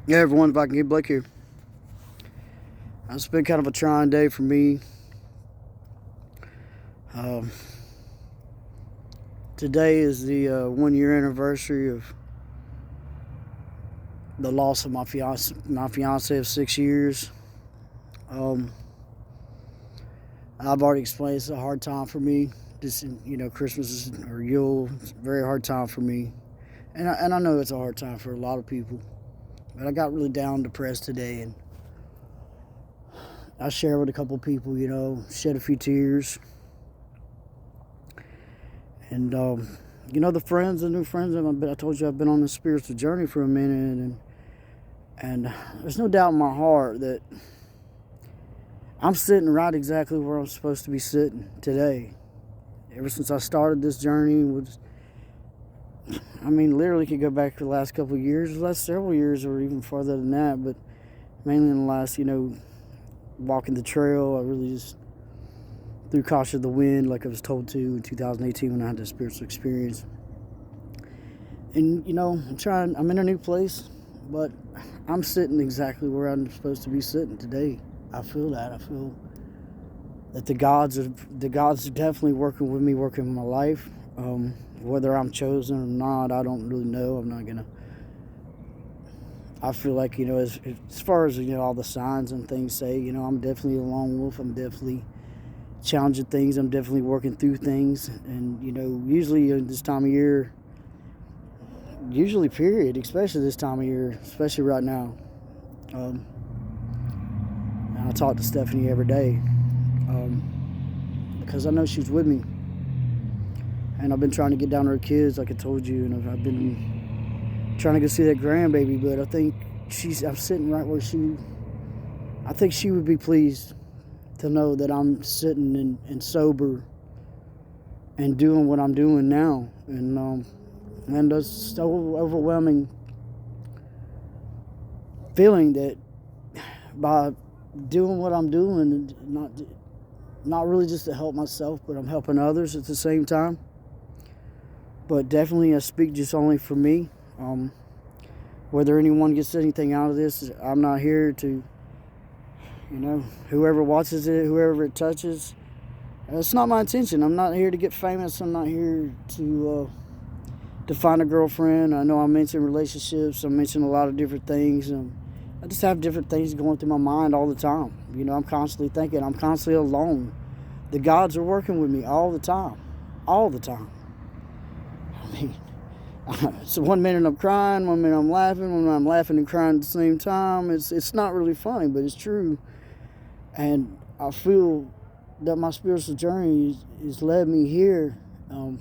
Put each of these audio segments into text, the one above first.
Yeah, everyone, Viking King Blake here. It's been kind of a trying day for me. Um, Today is the 1 year anniversary of the loss of my fiance of 6 years. Um, I've already explained it's a hard time for me. Just Christmas or Yule, it's a very hard time for me, and I know it's a hard time for a lot of people. But I got really down, depressed today, and I shared with a couple people. Shed a few tears. And the new friends I told you I've been on this spiritual journey for a minute, and there's no doubt in my heart that I'm sitting right exactly where I'm supposed to be sitting today. Ever since I started this journey, literally could go back to the last couple of years, the last several years, or even farther than that. But mainly in the last, walking the trail, I really just threw caution to the wind, like I was told to in 2018 when I had that spiritual experience. And I'm in a new place, but I'm sitting exactly where I'm supposed to be sitting today. I feel that. I feel that the gods are definitely working with me, working in my life. Whether I'm chosen or not, I don't really know. I'm not gonna. I feel like as far as all the signs and things say, I'm definitely a lone wolf. I'm definitely challenging things. I'm definitely working through things, and usually this time of year. Usually, period, especially this time of year, especially right now. Um, I talk to Stephanie every day because I know she's with me. And I've been trying to get down to her kids, like I told you, and I've been trying to go see that grandbaby, but I think I'm sitting right where I think she would be pleased to know that I'm sitting and sober and doing what I'm doing now. And that's so overwhelming feeling that by doing what I'm doing, not really just to help myself, but I'm helping others at the same time. But definitely, I speak just only for me. Whether anyone gets anything out of this, I'm not here to, whoever watches it, whoever it touches. It's not my intention. I'm not here to get famous. I'm not here to find a girlfriend. I know I mentioned relationships. I mentioned a lot of different things. I just have different things going through my mind all the time. I'm constantly thinking. I'm constantly alone. The gods are working with me all the time. All the time. So one minute I'm crying, one minute I'm laughing, one minute I'm laughing and crying at the same time. It's not really funny, but it's true. And I feel that my spiritual journey has led me here. And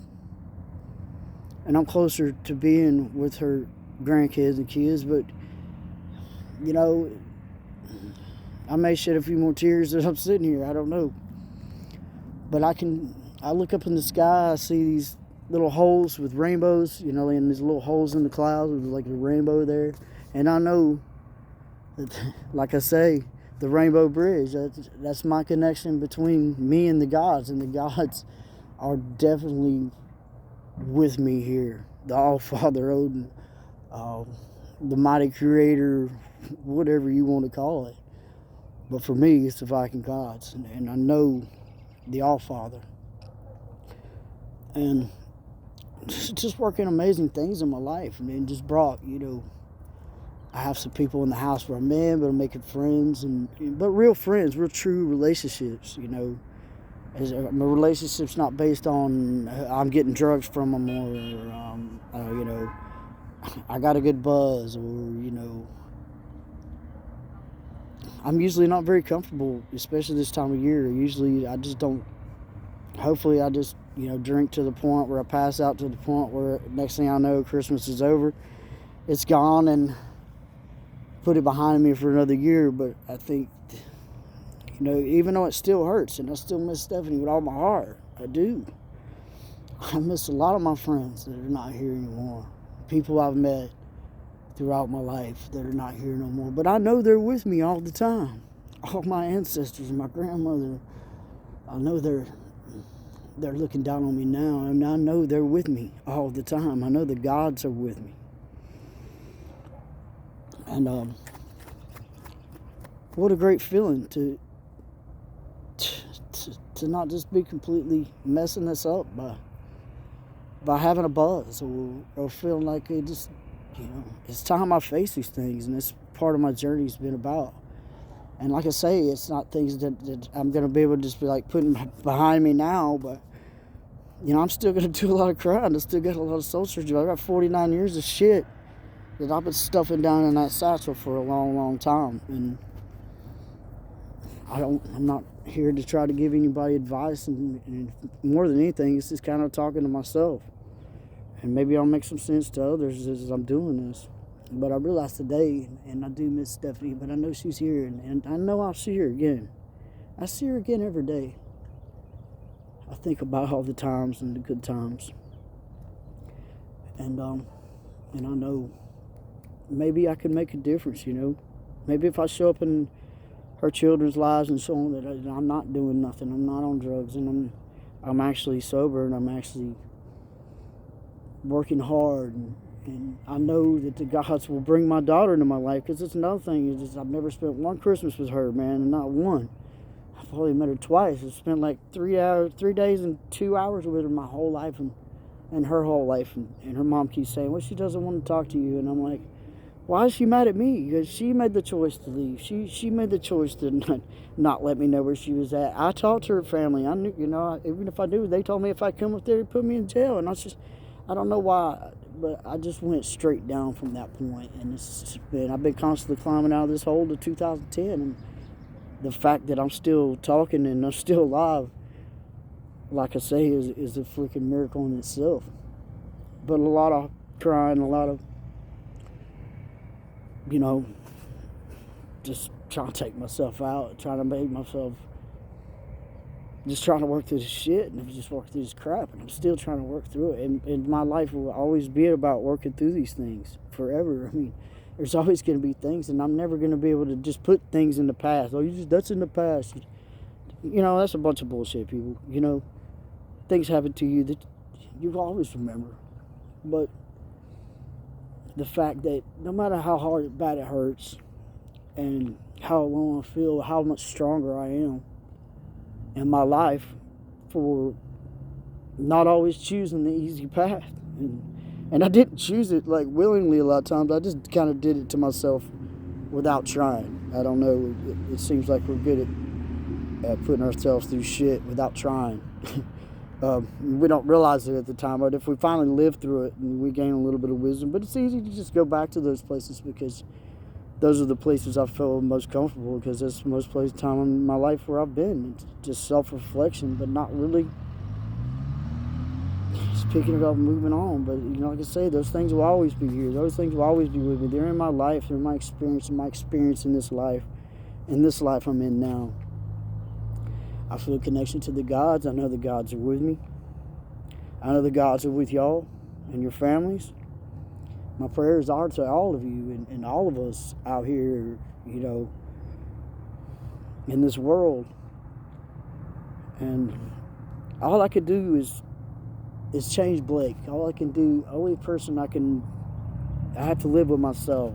I'm closer to being with her grandkids and kids, but I may shed a few more tears as I'm sitting here. I don't know. But I look up in the sky, I see these little holes with rainbows, and these little holes in the clouds with like a rainbow there. And I know that, like I say, the rainbow bridge, that's my connection between me and the gods. And the gods are definitely with me here. The All-Father, Odin, the mighty creator, whatever you want to call it. But for me, it's the Viking gods. And I know the All-Father. And just working amazing things in my life. Just brought, I have some people in the house where I'm in, but I'm making friends, but real friends, real true relationships, My relationship's not based on I'm getting drugs from them or, I got a good buzz or, I'm usually not very comfortable, especially this time of year. Usually I just don't, hopefully I just, drink to the point where I pass out, to the point where next thing I know, Christmas is over. It's gone and put it behind me for another year. But I think, even though it still hurts and I still miss Stephanie with all my heart, I do. I miss a lot of my friends that are not here anymore. People I've met throughout my life that are not here no more. But I know they're with me all the time. All my ancestors, my grandmother, I know they're looking down on me now, and I know they're with me all the time. I know the gods are with me. And what a great feeling to not just be completely messing this up by having a buzz or feeling like it just, it's time I face these things, and it's part of my journey's been about. And like I say, it's not things that I'm going to be able to just be like putting behind me now, but I'm still going to do a lot of crying. I still got a lot of soul searching. I got 49 years of shit that I've been stuffing down in that satchel for a long, long time. And I'm not here to try to give anybody advice, and more than anything, it's just kind of talking to myself. And maybe I'll make some sense to others as I'm doing this. But I realized today, and I do miss Stephanie, but I know she's here, and I know I'll see her again. I see her again every day. I think about all the times and the good times. And I know maybe I can make a difference, Maybe if I show up in her children's lives and show them that I'm not doing nothing, I'm not on drugs, and I'm actually sober, and I'm actually working hard, and I know that the gods will bring my daughter into my life, because it's another thing. I've never spent one Christmas with her, man, and not one. I've only met her twice. I've spent like 3 days and 2 hours with her my whole life, and her whole life, and her mom keeps saying, well, she doesn't want to talk to you, and I'm like, why is she mad at me? Because she made the choice to leave. She made the choice to not let me know where she was at. I talked to her family. I knew, even if I knew, they told me if I come up there, they'd put me in jail. And I don't know why, but I just went straight down from that point. And I've been constantly climbing out of this hole to 2010. And the fact that I'm still talking and I'm still alive, like I say, is a freaking miracle in itself. But a lot of crying, a lot of, just trying to take myself out, trying to make myself, just trying to work through this shit, and I'm just working through this crap, and I'm still trying to work through it. And my life will always be about working through these things forever. I mean, there's always going to be things, and I'm never going to be able to just put things in the past. That's in the past. That's a bunch of bullshit, people. Things happen to you that you always remember. But the fact that no matter how bad it hurts, and how alone I feel, how much stronger I am in my life for not always choosing the easy path. And I didn't choose it like willingly a lot of times. I just kind of did it to myself without trying. I don't know. It seems like we're good at putting ourselves through shit without trying. We don't realize it at the time, but if we finally live through it and we gain a little bit of wisdom, but it's easy to just go back to those places, because those are the places I feel most comfortable, because that's the most time in my life where I've been. It's just self-reflection, but not really just picking it up and moving on. But like I say, those things will always be here. Those things will always be with me. They're in my life. They're my experience in this life I'm in now. I feel a connection to the gods. I know the gods are with me. I know the gods are with y'all and your families. My prayers are to all of you and all of us out here, in this world. And all I could do is change Blake. All I can do, only person I have to live with myself.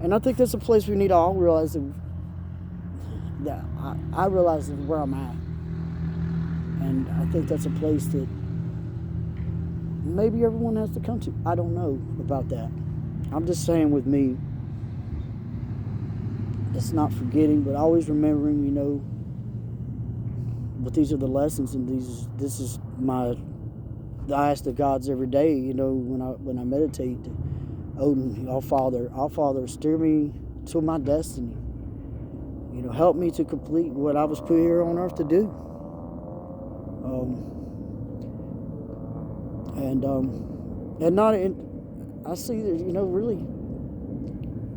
And I think that's a place we need to all realize that I realize where I'm at. And I think that's a place that maybe everyone has to come to. I don't know about that. I'm just saying, with me, it's not forgetting, but always remembering, but these are the lessons, and this is I ask the gods every day, when I meditate, Odin, all Father, steer me to my destiny. Help me to complete what I was put here on earth to do. I see that, really,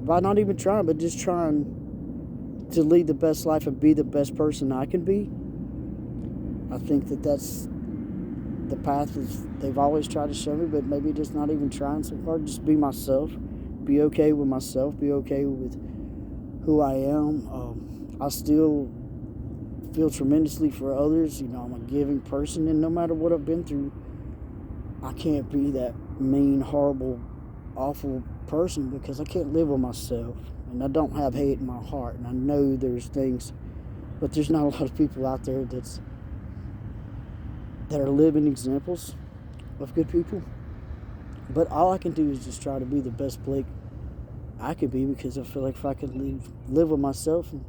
by not even trying, but just trying to lead the best life and be the best person I can be. I think that's the path they've always tried to show me, but maybe just not even trying so hard. Just be myself, be okay with myself, be okay with who I am. I still feel tremendously for others. I'm a giving person, and no matter what I've been through, I can't be that mean, horrible, awful person because I can't live with myself, and I don't have hate in my heart, and I know there's things, but there's not a lot of people out there that are living examples of good people. But all I can do is just try to be the best Blake I could be, because I feel like if I could live with myself and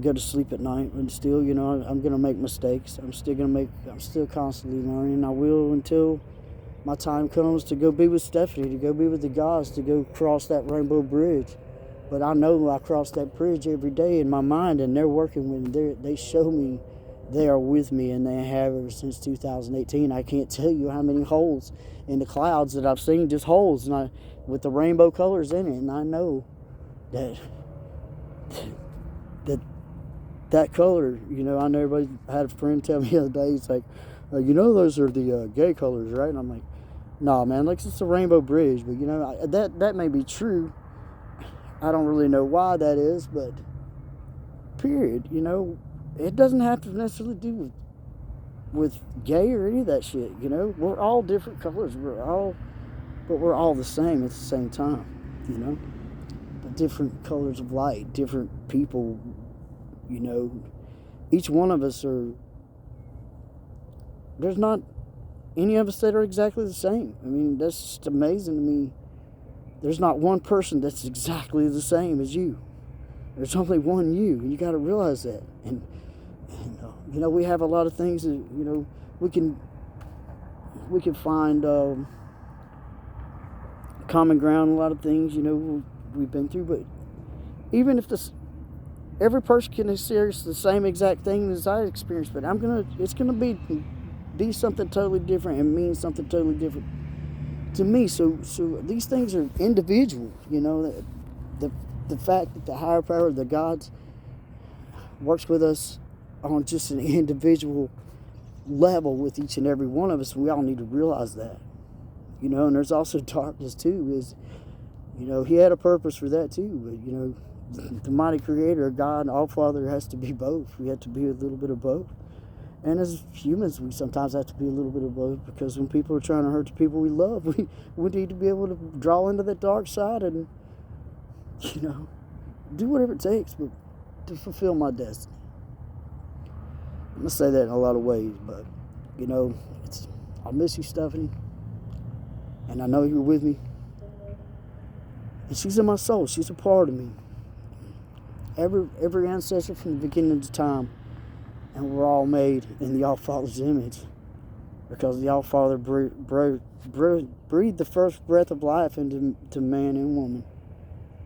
go to sleep at night, and still, I'm gonna make mistakes. I'm still constantly learning. I will until my time comes to go be with Stephanie, to go be with the gods, to go cross that rainbow bridge. But I know I cross that bridge every day in my mind, and they're working with me. They show me they are with me, and they have ever since 2018. I can't tell you how many holes in the clouds that I've seen, just holes, and with the rainbow colors in it. And I know that that color, I know everybody. I had a friend tell me the other day, he's like, those are the gay colors, right? And I'm like, nah, man, like, it's a rainbow bridge. But that may be true. I don't really know why that is, but period. It doesn't have to necessarily do with gay or any of that shit. We're all different colors. But we're all the same at the same time. But different colors of light, different people. Each one of us there's not any of us that are exactly the same. I mean, that's just amazing to me. There's not one person that's exactly the same as you. There's only one you, and you got to realize that. And we have a lot of things that, we can find common ground, a lot of things, we've been through. But even if every person can experience the same exact thing as I experienced, but it's gonna be something totally different and mean something totally different to me. So these things are individual. The fact that the higher power, the gods, works with us on just an individual level with each and every one of us. We all need to realize that. And there's also darkness too. He had a purpose for that too. But the mighty Creator, God, All Father, has to be both. We have to be a little bit of both. And as humans, we sometimes have to be a little bit of both, because when people are trying to hurt the people we love, we need to be able to draw into that dark side and, do whatever it takes, but to fulfill my destiny. I'm going to say that in a lot of ways, but, I miss you, Stephanie. And I know you're with me. And she's in my soul. She's a part of me. Every ancestor from the beginning of time, and we're all made in the All-Father's image, because the All-Father breathed the first breath of life into man and woman,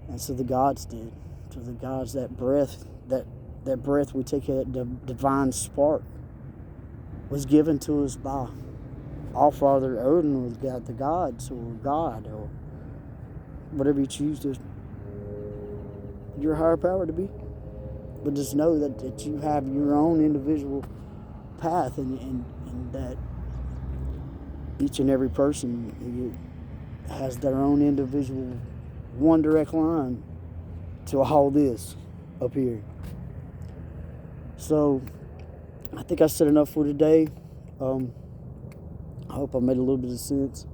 and so the gods did. So the gods, that breath we take, that divine spark, was given to us by All-Father Odin, or the gods, or God, or whatever you choose to your higher power to be. But just know that you have your own individual path, and that each and every person has their own individual one direct line to all this up here. So I think I said enough for today. I hope I made a little bit of sense.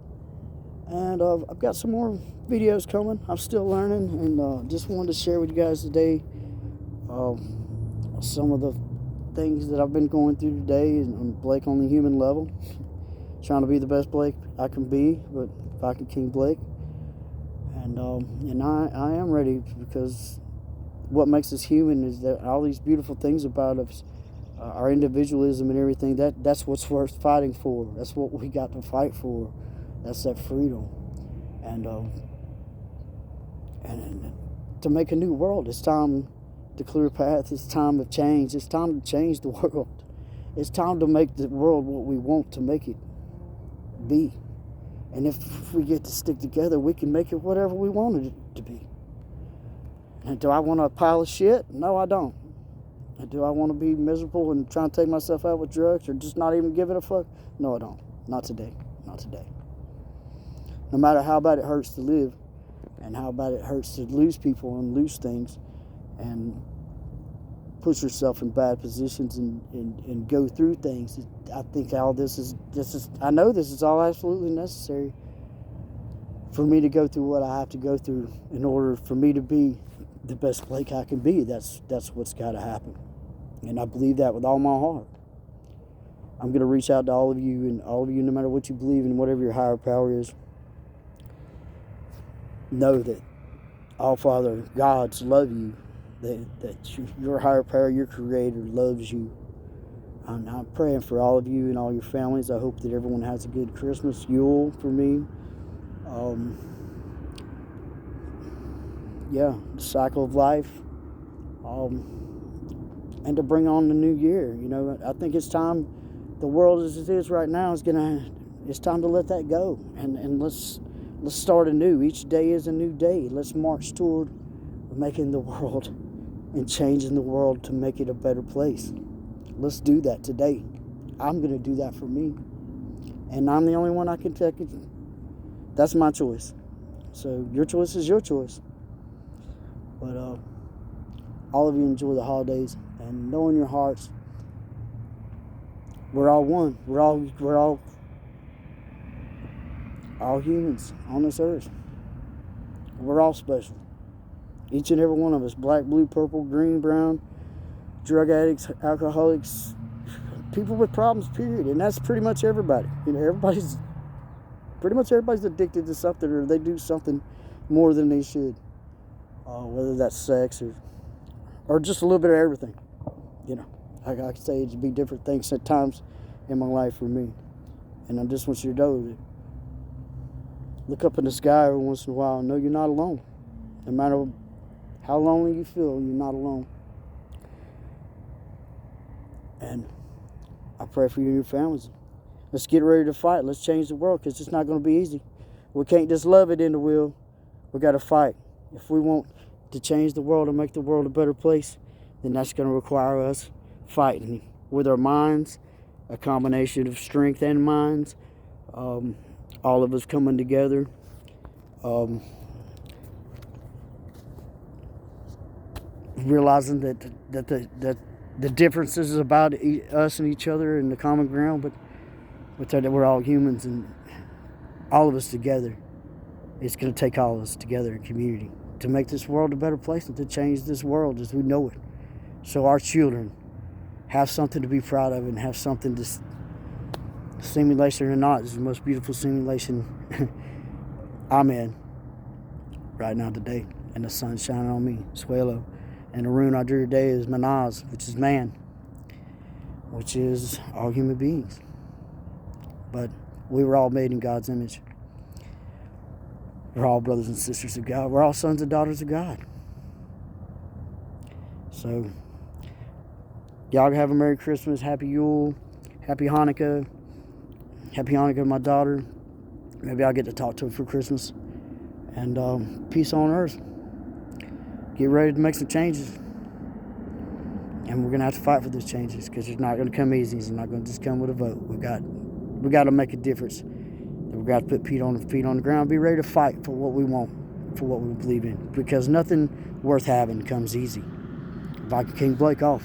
And I've got some more videos coming. I'm still learning, and just wanted to share with you guys today some of the things that I've been going through today, and Blake on the human level. Trying to be the best Blake I can be, but Viking King Blake. And I am ready, because what makes us human is that all these beautiful things about us, our individualism and everything, that's what's worth fighting for. That's what we got to fight for. That's that freedom. And to make a new world, it's time to clear a path. It's time of change. It's time to change the world. It's time to make the world what we want to make it be. And if we get to stick together, we can make it whatever we want it to be. And do I want a pile of shit? No, I don't. And do I want to be miserable and trying to take myself out with drugs, or just not even give it a fuck? No, I don't. Not today. Not today. No matter how bad it hurts to live, and how bad it hurts to lose people and lose things, and put yourself in bad positions and go through things. I think all this is I know this is all absolutely necessary. for me to go through what I have to go through in order for me to be the best Blake I can be. That's what's got to happen. And I believe that with all my heart. I'm going to reach out to all of you, and all of you, no matter what you believe in, whatever your higher power is, know that all Father gods love you, that your higher power, your creator, loves you. I'm praying for all of you and all your families. I hope that everyone has a good Christmas, Yule for me. The cycle of life. And to bring on the new year. You know, I think it's time, the world as it is right now it's time to let that go. And let's start anew. Each day is a new day. Let's march toward making the world and changing the world to make it a better place. Let's do that today. I'm going to do that for me. And I'm the only one I can take it. That's my choice. So your choice is your choice. But all of you enjoy the holidays, and know in your hearts we're all one. We're all humans on this earth. We're all special. Each and every one of us, black, blue, purple, green, brown, drug addicts, alcoholics, people with problems, period. And that's pretty much everybody. You know, everybody's addicted to something, or they do something more than they should. Whether that's sex or just a little bit of everything. You know, I can say it'd be different things at times in my life for me. And I just want you to know that look up in the sky every once in a while and know you're not alone. No matter how lonely you feel, you're not alone. And I pray for you and your families. Let's get ready to fight. Let's change the world, because it's not going to be easy. We can't just love it in the will. We got to fight. If we want to change the world and make the world a better place, then that's going to require us fighting with our minds, a combination of strength and minds, all of us coming together. Realizing that the differences is about us and each other and the common ground, but that we're all humans, and all of us together. It's going to take all of us together in community to make this world a better place and to change this world as we know it. So our children have something to be proud of and have something to, simulation or not, is the most beautiful simulation I'm in right now today. And the sun's shining on me, Suelo. And the rune I drew today is Manaz, which is man, which is all human beings. But we were all made in God's image. We're all brothers and sisters of God. We're all sons and daughters of God. So, y'all have a Merry Christmas, Happy Yule, Happy Hanukkah. Happy Hanukkah to my daughter. Maybe I'll get to talk to her for Christmas. And peace on earth. Get ready to make some changes. And we're going to have to fight for those changes, because it's not going to come easy. It's not going to just come with a vote. We got to make a difference. We've got to put feet on the ground. Be ready to fight for what we want, for what we believe in, because nothing worth having comes easy. Viking King Blake off.